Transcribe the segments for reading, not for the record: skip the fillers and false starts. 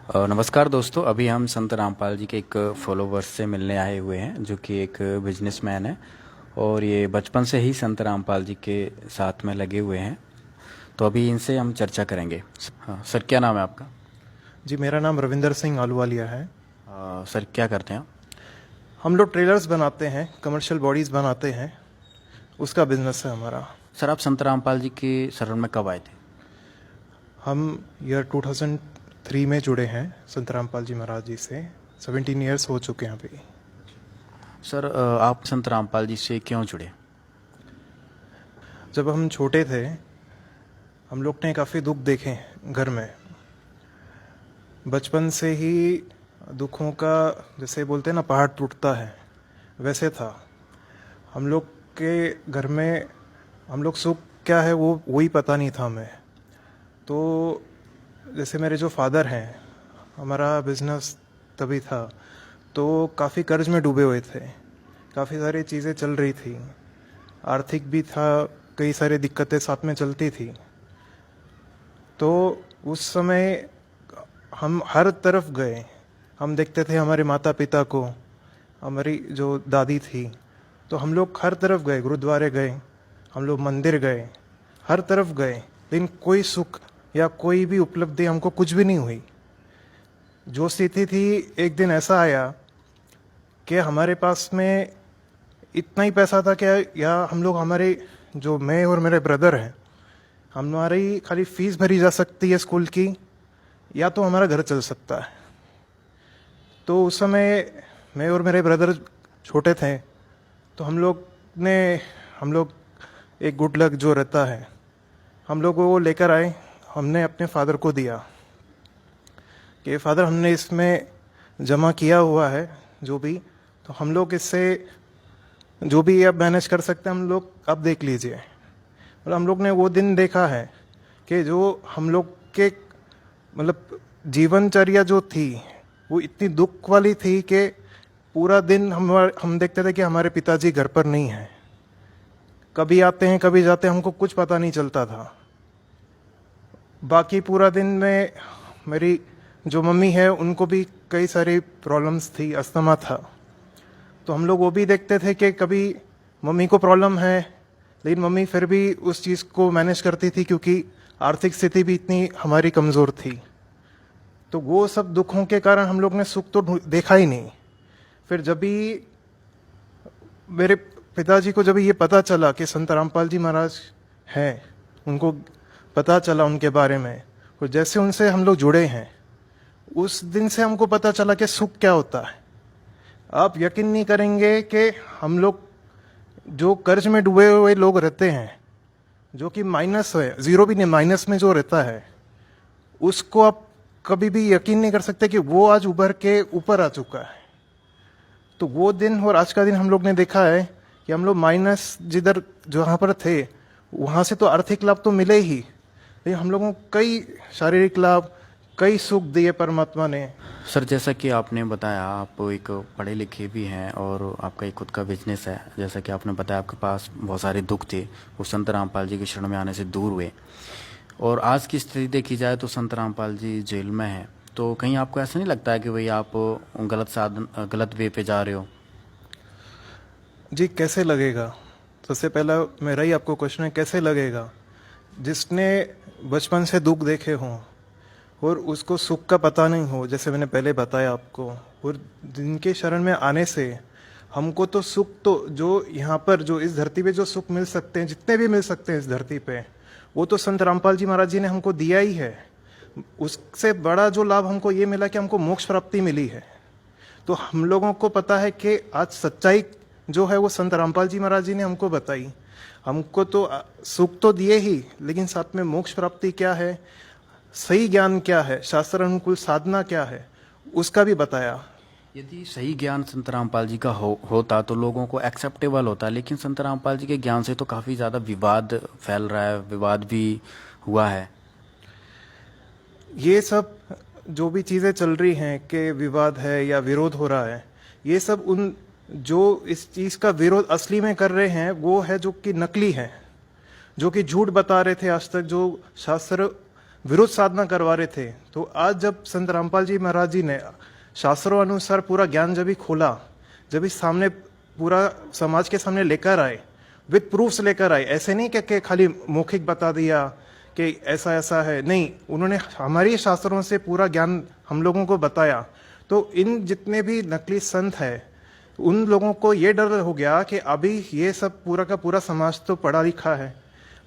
नमस्कार दोस्तों, अभी हम संत रामपाल जी के एक फॉलोवर्स से मिलने आए हुए हैं जो कि एक बिजनेसमैन है और ये बचपन से ही संत रामपाल जी के साथ में लगे हुए हैं। तो अभी इनसे हम चर्चा करेंगे। हाँ सर, क्या नाम है आपका? जी, मेरा नाम रविंदर सिंह आलूवालिया है। सर क्या करते हैं आप? हम लोग ट्रेलर्स बनाते हैं, कमर्शियल बॉडीज़ बनाते हैं, उसका बिजनेस है हमारा। सर आप संत रामपाल जी के शरण में कब आए थे? हम ईयर 2003 में जुड़े हैं संत रामपाल जी महाराज जी से। 17 ईयर्स हो चुके हैं अभी। सर आप संत रामपाल जी से क्यों जुड़े? जब हम छोटे थे, हम लोग ने काफ़ी दुख देखे हैं घर में। बचपन से ही दुखों का, जैसे बोलते हैं ना, पहाड़ टूटता है, वैसे था हम लोग के घर में। हम लोग सुख क्या है वो वही पता नहीं था हमें। तो जैसे मेरे जो फादर हैं, हमारा बिजनेस तभी था, तो काफ़ी कर्ज में डूबे हुए थे। काफ़ी सारी चीज़ें चल रही थी, आर्थिक भी था, कई सारी दिक्कतें साथ में चलती थी। तो उस समय हम हर तरफ गए। हम देखते थे हमारे माता पिता को, हमारी जो दादी थी, तो हम लोग हर तरफ गए, गुरुद्वारे गए, हम लोग मंदिर गए, हर तरफ गए, लेकिन कोई सुख या कोई भी उपलब्धि हमको कुछ भी नहीं हुई। जो स्थिति थी, एक दिन ऐसा आया कि हमारे पास में इतना ही पैसा था क्या, या हम लोग, हमारे जो मैं और मेरे ब्रदर हैं, हमारी खाली फीस भरी जा सकती है स्कूल की, या तो हमारा घर चल सकता है। तो उस समय मैं और मेरे ब्रदर छोटे थे, तो हम लोग एक गुड लक जो रहता है, हम लोग वो लेकर आए। हमने अपने फादर को दिया कि फादर, हमने इसमें जमा किया हुआ है जो भी, तो हम लोग इससे जो भी अब मैनेज कर सकते हैं, हम लोग अब देख लीजिए। और हम लोग ने वो दिन देखा है कि जो हम लोग के मतलब जीवनचर्या जो थी, वो इतनी दुख वाली थी कि पूरा दिन हम देखते थे कि हमारे पिताजी घर पर नहीं हैं। कभी आते हैं, कभी जाते हैं, हमको कुछ पता नहीं चलता था। बाकी पूरा दिन में मेरी जो मम्मी है, उनको भी कई सारी प्रॉब्लम्स थी, अस्थमा था। तो हम लोग वो भी देखते थे कि कभी मम्मी को प्रॉब्लम है, लेकिन मम्मी फिर भी उस चीज़ को मैनेज करती थी, क्योंकि आर्थिक स्थिति भी इतनी हमारी कमज़ोर थी। तो वो सब दुखों के कारण हम लोग ने सुख तो देखा ही नहीं। फिर जब भी मेरे पिताजी को जब ये पता चला कि संत रामपाल जी महाराज हैं, उनको पता चला उनके बारे में, और जैसे उनसे हम लोग जुड़े हैं, उस दिन से हमको पता चला कि सुख क्या होता है। आप यकीन नहीं करेंगे कि हम लोग जो कर्ज में डूबे हुए लोग रहते हैं, जो कि माइनस है, जीरो भी नहीं, माइनस में जो रहता है, उसको आप कभी भी यकीन नहीं कर सकते कि वो आज उभर के ऊपर आ चुका है। तो वो दिन और आज का दिन हम लोग ने देखा है कि हम लोग माइनस जिधर जहाँ पर थे, वहाँ से तो आर्थिक लाभ तो मिले ही, लेकिन हम लोगों को कई शारीरिक लाभ, कई सुख दिए परमात्मा ने। सर जैसा कि आपने बताया, आप एक पढ़े लिखे भी हैं और आपका एक खुद का बिजनेस है। जैसा कि आपने बताया, आपके पास बहुत सारे दुख थे, वो संत रामपाल जी के शरण में आने से दूर हुए। और आज की स्थिति देखी जाए तो संत रामपाल जी जेल में हैं। तो कहीं आपको ऐसा नहीं लगता है कि भाई आप गलत वे पे जा रहे हो? जी, कैसे लगेगा? सबसे पहला मेरा ही आपको क्वेश्चन है, कैसे लगेगा? जिसने बचपन से दुख देखे हों और उसको सुख का पता नहीं हो, जैसे मैंने पहले बताया आपको, और जिनके शरण में आने से हमको तो सुख, तो जो यहाँ पर, जो इस धरती पे जो सुख मिल सकते हैं, जितने भी मिल सकते हैं इस धरती पे, वो तो संत रामपाल जी महाराज जी ने हमको दिया ही है। उससे बड़ा जो लाभ हमको ये मिला कि हमको मोक्ष प्राप्ति मिली है। तो हम लोगों को पता है कि आज सच्चाई जो है वो संत रामपाल जी महाराज जी ने हमको बताई। हमको तो सुख तो दिए ही, लेकिन साथ में मोक्ष प्राप्ति क्या है, सही ज्ञान क्या है, शास्त्र अनुकूल साधना क्या है, उसका भी बताया। यदि सही ज्ञान संत रामपाल जी का होता तो लोगों को एक्सेप्टेबल होता, लेकिन संत रामपाल जी के ज्ञान से तो काफ़ी ज़्यादा विवाद फैल रहा है, विवाद भी हुआ है। ये सब जो भी चीज़ें चल रही हैं कि विवाद है या विरोध हो रहा है, ये सब उन जो इस चीज़ का विरोध असली में कर रहे हैं, वो है जो कि नकली है, जो कि झूठ बता रहे थे आज तक, जो शास्त्र विरोध साधना करवा रहे थे। तो आज जब संत रामपाल जी महाराज जी ने शास्त्रों अनुसार पूरा ज्ञान जब ही खोला, जब ही सामने पूरा समाज के सामने लेकर आए, विद प्रूफ्स लेकर आए, ऐसे नहीं कि खाली मौखिक बता दिया कि ऐसा ऐसा है, नहीं, उन्होंने हमारी शास्त्रों से पूरा ज्ञान हम लोगों को बताया। तो इन जितने भी नकली संत है, उन लोगों को ये डर हो गया कि अभी ये सब पूरा का पूरा समाज तो पढ़ा लिखा है,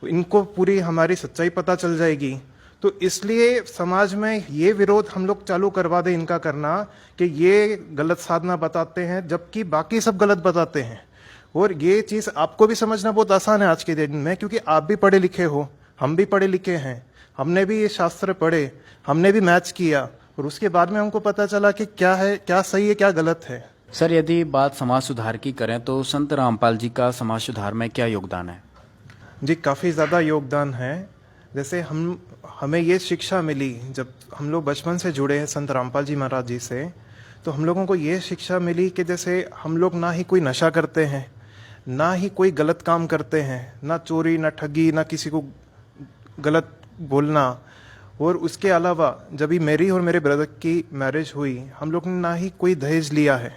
इनको पूरी हमारी सच्चाई पता चल जाएगी। तो इसलिए समाज में ये विरोध हम लोग चालू करवा दें इनका करना कि ये गलत साधना बताते हैं, जबकि बाकी सब गलत बताते हैं। और ये चीज़ आपको भी समझना बहुत आसान है आज के दिन में, क्योंकि आप भी पढ़े लिखे हो, हम भी पढ़े लिखे हैं, हमने भी ये शास्त्र पढ़े, हमने भी मैथ्स किया, और उसके बाद में हमको पता चला कि क्या है, क्या सही है, क्या गलत है। सर, यदि बात समाज सुधार की करें तो संत रामपाल जी का समाज सुधार में क्या योगदान है? जी, काफ़ी ज़्यादा योगदान है। जैसे हमें ये शिक्षा मिली, जब हम लोग बचपन से जुड़े हैं संत रामपाल जी महाराज जी से, तो हम लोगों को ये शिक्षा मिली कि जैसे हम लोग ना ही कोई नशा करते हैं, ना ही कोई गलत काम करते हैं, ना चोरी, ना ठगी, ना किसी को गलत बोलना। और उसके अलावा जब भी मेरी और मेरे ब्रदर की मैरिज हुई, हम लोग ने ना ही कोई दहेज लिया है।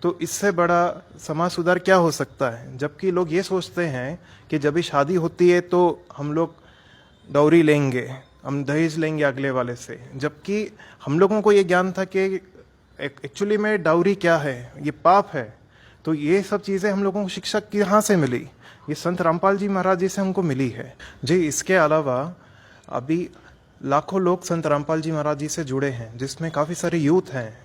तो इससे बड़ा समाज सुधार क्या हो सकता है? जबकि लोग ये सोचते हैं कि जब भी शादी होती है तो हम लोग डॉरी लेंगे, हम दहेज लेंगे अगले वाले से, जबकि हम लोगों को ये ज्ञान था कि एक्चुअली में डाउरी क्या है, ये पाप है। तो ये सब चीज़ें हम लोगों को शिक्षा कहाँ से मिली? ये संत रामपाल जी महाराज जी से हमको मिली है। जी, इसके अलावा अभी लाखों लोग संत रामपाल जी महाराज जी से जुड़े हैं, जिसमें काफ़ी सारे यूथ हैं।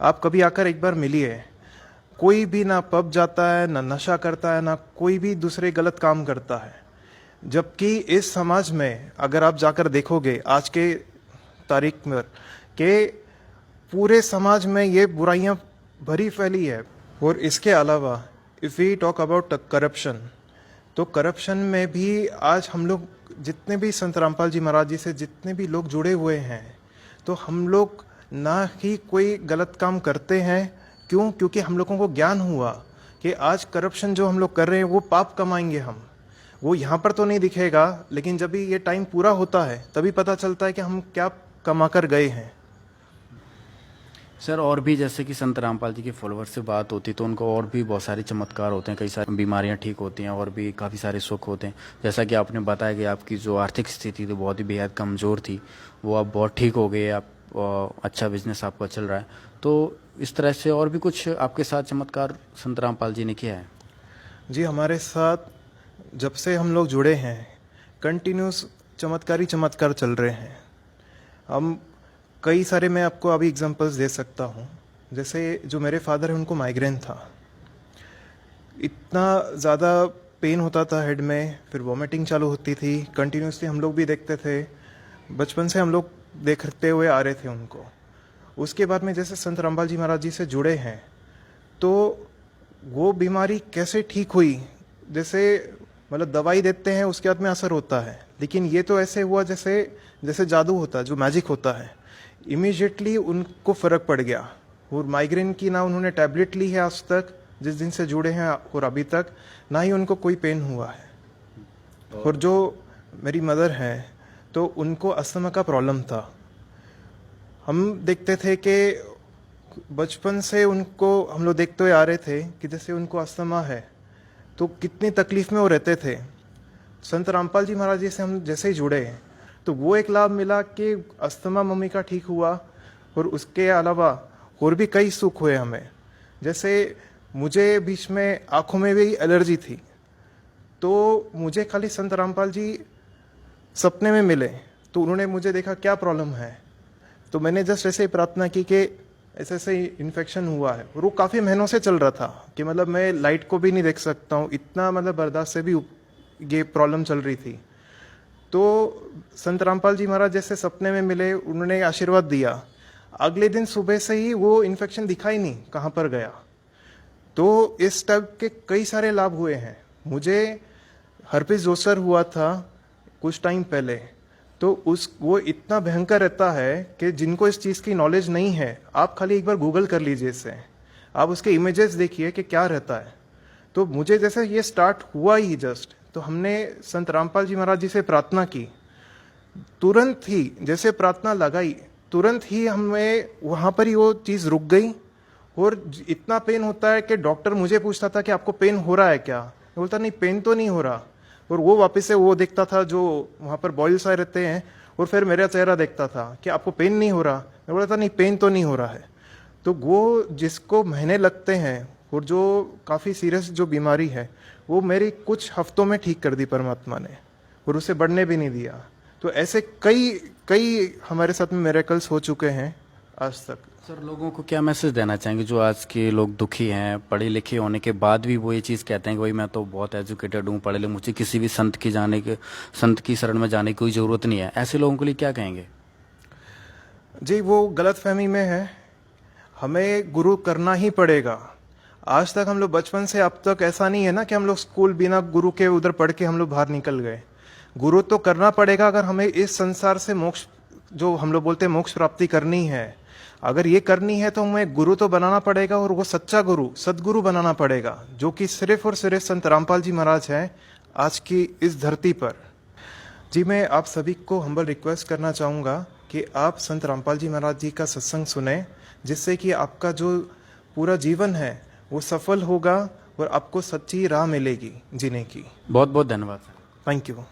आप कभी आकर एक बार मिलिए, कोई भी ना पब जाता है, ना नशा करता है, ना कोई भी दूसरे गलत काम करता है। जबकि इस समाज में अगर आप जाकर देखोगे आज के तारीख में कि पूरे समाज में ये बुराइयां भरी फैली है। और इसके अलावा if we talk about corruption, तो करप्शन में भी आज हम लोग जितने भी संत रामपाल जी महाराज जी से जितने भी लोग जुड़े हुए हैं, तो हम लोग ना ही कोई गलत काम करते हैं। क्यों? क्योंकि हम लोगों को ज्ञान हुआ कि आज करप्शन जो हम लोग कर रहे हैं वो पाप कमाएंगे हम। वो यहाँ पर तो नहीं दिखेगा, लेकिन जब भी ये टाइम पूरा होता है तभी पता चलता है कि हम क्या कमा कर गए हैं। सर, और भी जैसे कि संत रामपाल जी के फॉलोअर्स से बात होती तो उनको और भी बहुत सारे चमत्कार होते हैं, कई सारी बीमारियां ठीक होती हैं और भी काफ़ी सारे सुख होते हैं। जैसा कि आपने बताया कि आपकी जो आर्थिक स्थिति थी बहुत ही बेहद कमज़ोर थी, वो अब बहुत ठीक हो गई है, आप अच्छा बिजनेस आपका चल रहा है। तो इस तरह से और भी कुछ आपके साथ चमत्कार संत रामपाल जी ने किया है? जी, हमारे साथ जब से हम लोग जुड़े हैं कंटिन्यूस चमत्कार चल रहे हैं। हम कई सारे, मैं आपको अभी एग्जांपल्स दे सकता हूँ। जैसे जो मेरे फादर हैं उनको माइग्रेन था, इतना ज़्यादा पेन होता था हेड में, फिर वॉमिटिंग चालू होती थी कंटिन्यूसली। हम लोग भी देखते थे, बचपन से हम लोग देखते हुए आ रहे थे उनको। उसके बाद में जैसे संत रामपाल जी महाराज जी से जुड़े हैं तो वो बीमारी कैसे ठीक हुई? जैसे मतलब दवाई देते हैं उसके बाद में असर होता है, लेकिन ये तो ऐसे हुआ जैसे जादू होता है, जो मैजिक होता है। इमीडिएटली उनको फ़र्क पड़ गया। और माइग्रेन की ना उन्होंने टैबलेट ली है आज तक, जिस दिन से जुड़े हैं, और अभी तक ना ही उनको कोई पेन हुआ है। और जो मेरी मदर हैं तो उनको अस्थमा का प्रॉब्लम था। हम देखते थे कि बचपन से उनको हम लोग देखते हुए आ रहे थे कि जैसे उनको अस्थमा है तो कितनी तकलीफ में वो रहते थे। संत रामपाल जी महाराज जी से हम जैसे ही जुड़े तो वो एक लाभ मिला कि अस्थमा मम्मी का ठीक हुआ, और उसके अलावा और भी कई सुख हुए हमें। जैसे मुझे बीच में आँखों में भी एलर्जी थी, तो मुझे खाली संत रामपाल जी सपने में मिले, तो उन्होंने मुझे देखा क्या प्रॉब्लम है, तो मैंने जस्ट ऐसे ही प्रार्थना की कि ऐसे ऐसे इन्फेक्शन हुआ है। और वो काफ़ी महीनों से चल रहा था कि मतलब मैं लाइट को भी नहीं देख सकता हूँ, इतना मतलब बर्दाश्त से भी ये प्रॉब्लम चल रही थी। तो संत रामपाल जी महाराज जैसे सपने में मिले, उन्होंने आशीर्वाद दिया। अगले दिन सुबह से ही वो इन्फेक्शन दिखा ही नहीं कहाँ पर गया। तो इस टाइप के कई सारे लाभ हुए हैं। मुझे हर्पिस जोस्टर हुआ था कुछ टाइम पहले, तो वो इतना भयंकर रहता है कि जिनको इस चीज़ की नॉलेज नहीं है, आप खाली एक बार गूगल कर लीजिए इससे, आप उसके इमेजेस देखिए कि क्या रहता है। तो मुझे जैसे ये स्टार्ट हुआ ही जस्ट, तो हमने संत रामपाल जी महाराज जी से प्रार्थना की तुरंत ही जैसे प्रार्थना लगाई, तुरंत ही हमें वहाँ पर ही वो चीज़ रुक गई। और इतना पेन होता है कि डॉक्टर मुझे पूछता था कि आपको पेन हो रहा है क्या, मैं बोलता नहीं पेन तो नहीं हो रहा। और वो वापस से वो देखता था जो वहाँ पर बॉयल्स आए रहते हैं, और फिर मेरा चेहरा देखता था कि आपको पेन नहीं हो रहा, मैं बोलता नहीं पेन तो नहीं हो रहा है। तो वो जिसको महीने लगते हैं और जो काफ़ी सीरियस जो बीमारी है, वो मेरी कुछ हफ्तों में ठीक कर दी परमात्मा ने, और उसे बढ़ने भी नहीं दिया। तो ऐसे कई कई हमारे साथ में मिरेकल्स हो चुके हैं आज तक। सर, लोगों को क्या मैसेज देना चाहेंगे जो आज के लोग दुखी हैं, पढ़े लिखे होने के बाद भी वो ये चीज़ कहते हैं कि भाई मैं तो बहुत एजुकेटेड हूँ, पढ़े लिखे, मुझे किसी भी संत की शरण में जाने की कोई ज़रूरत नहीं है, ऐसे लोगों के लिए क्या कहेंगे? जी, वो गलतफहमी में है। हमें गुरु करना ही पड़ेगा। आज तक हम लोग बचपन से अब तक ऐसा नहीं है ना कि हम लोग स्कूल बिना गुरु के उधर पढ़ के हम लोग बाहर निकल गए। गुरु तो करना पड़ेगा अगर हमें इस संसार से मोक्ष, जो हम लोग बोलते हैं मोक्ष प्राप्ति करनी है। अगर ये करनी है तो हमें गुरु तो बनाना पड़ेगा, और वो सच्चा गुरु, सदगुरु बनाना पड़ेगा, जो कि सिर्फ और सिर्फ संत रामपाल जी महाराज हैं आज की इस धरती पर। जी, मैं आप सभी को हम्बल रिक्वेस्ट करना चाहूँगा कि आप संत रामपाल जी महाराज जी का सत्संग सुने, जिससे कि आपका जो पूरा जीवन है वो सफल होगा और आपको सच्ची राह मिलेगी जीने की। बहुत बहुत धन्यवाद सर। Thank you.